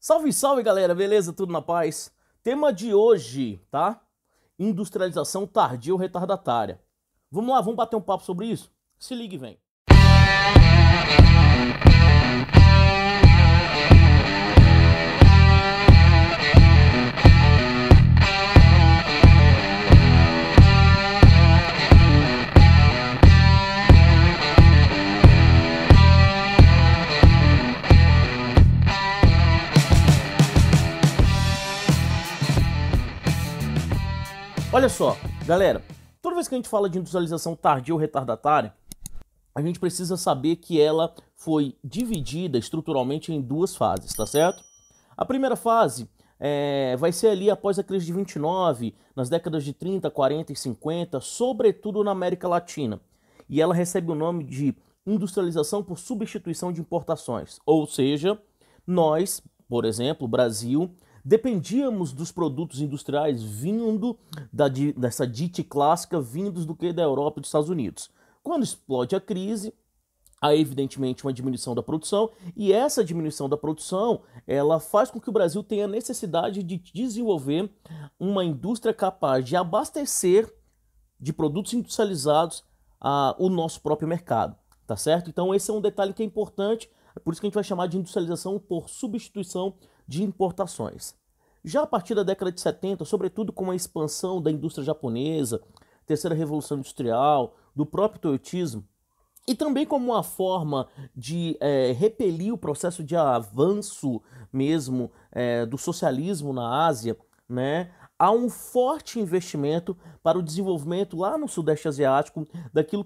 Salve, salve, galera, beleza? Tudo na paz? Tema de hoje, tá? Industrialização tardia ou retardatária. Vamos lá, vamos bater um papo sobre isso? Se liga e vem. Olha só, galera, toda vez que a gente fala de industrialização tardia ou retardatária, a gente precisa saber que ela foi dividida estruturalmente em duas fases, tá certo? A primeira fase vai ser ali após a crise de 29, nas décadas de 30, 40 e 50, sobretudo na América Latina. E ela recebe o nome de industrialização por substituição de importações. Ou seja, nós, por exemplo, o Brasil, dependíamos dos produtos industriais vindo dessa dite clássica, vindos do que da Europa e dos Estados Unidos. Quando explode a crise, há evidentemente uma diminuição da produção, e essa diminuição da produção, ela faz com que o Brasil tenha a necessidade de desenvolver uma indústria capaz de abastecer de produtos industrializados o nosso próprio mercado, tá certo? Então esse é um detalhe que é importante, é por isso que a gente vai chamar de industrialização por substituição de importações. Já a partir da década de 70, sobretudo com a expansão da indústria japonesa, terceira revolução industrial, do próprio toyotismo, e também como uma forma de repelir o processo de avanço mesmo do socialismo na Ásia, né? Há um forte investimento para o desenvolvimento lá no Sudeste Asiático,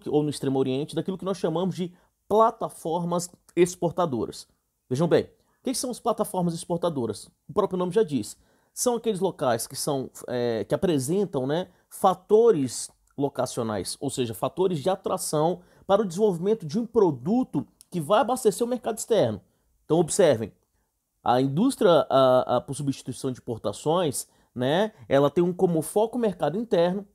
ou no Extremo Oriente, daquilo que nós chamamos de plataformas exportadoras. Vejam bem, o que são as plataformas exportadoras? O próprio nome já diz. São aqueles locais que apresentam, né, fatores locacionais, ou seja, fatores de atração para o desenvolvimento de um produto que vai abastecer o mercado externo. Então, observem, a indústria por substituição de importações, né, ela tem como foco o mercado interno.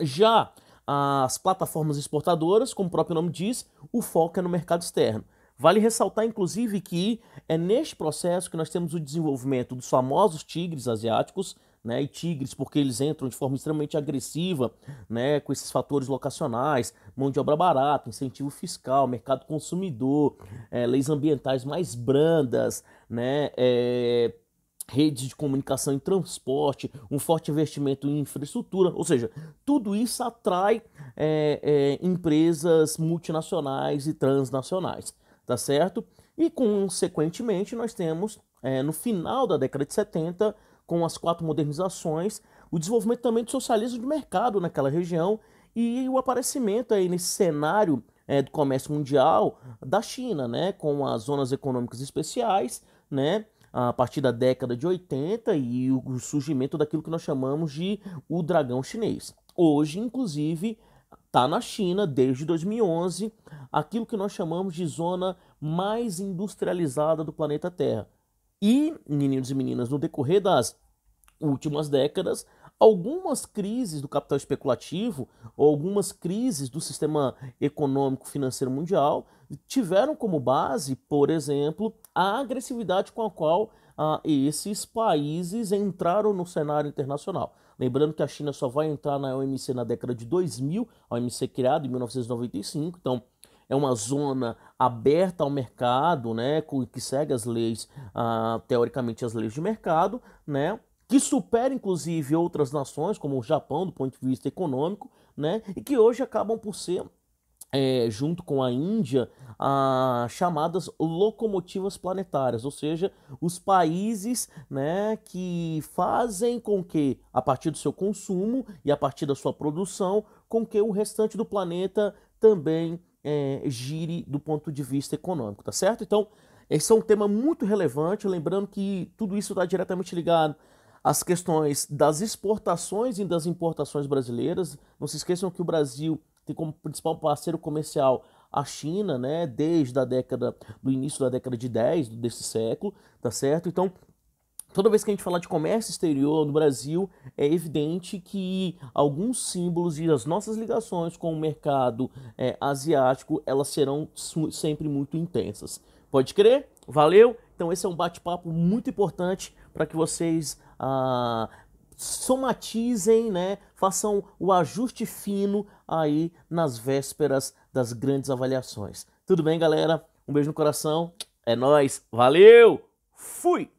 Já as plataformas exportadoras, como o próprio nome diz, o foco é no mercado externo. Vale ressaltar, inclusive, que é neste processo que nós temos o desenvolvimento dos famosos tigres asiáticos, né, e tigres porque eles entram de forma extremamente agressiva, né, com esses fatores locacionais, mão de obra barata, incentivo fiscal, mercado consumidor, leis ambientais mais brandas, né, redes de comunicação e transporte, um forte investimento em infraestrutura, ou seja, tudo isso atrai empresas multinacionais e transnacionais, tá certo? E, consequentemente, nós temos, no final da década de 70, com as 4 modernizações, o desenvolvimento também do socialismo de mercado naquela região e o aparecimento aí nesse cenário do comércio mundial da China, né, com as zonas econômicas especiais, né, a partir da década de 80 e o surgimento daquilo que nós chamamos de o dragão chinês. Hoje, inclusive, está na China, desde 2011, aquilo que nós chamamos de zona mais industrializada do planeta Terra. E, meninos e meninas, no decorrer das últimas décadas, algumas crises do capital especulativo ou algumas crises do sistema econômico financeiro mundial tiveram como base, por exemplo, a agressividade com a qual esses países entraram no cenário internacional. Lembrando que a China só vai entrar na OMC na década de 2000, a OMC criada em 1995, então é uma zona aberta ao mercado, né, que segue as leis, teoricamente as leis de mercado, né, que supera inclusive outras nações, como o Japão, do ponto de vista econômico, né, e que hoje acabam por ser, junto com a Índia, chamadas locomotivas planetárias, ou seja, os países, né, que fazem com que, a partir do seu consumo e a partir da sua produção, com que o restante do planeta também gire do ponto de vista econômico, tá certo? Então, esse é um tema muito relevante, lembrando que tudo isso está diretamente ligado às questões das exportações e das importações brasileiras. Não se esqueçam que o Brasil tem como principal parceiro comercial a China, né, desde do início da década de 10 desse século, tá certo? Então, toda vez que a gente falar de comércio exterior no Brasil, é evidente que alguns símbolos e as nossas ligações com o mercado asiático, elas serão sempre muito intensas. Pode crer? Valeu! Então esse é um bate-papo muito importante para que vocês somatizem, né? Façam o ajuste fino aí nas vésperas das grandes avaliações. Tudo bem, galera? Um beijo no coração. É nóis. Valeu! Fui!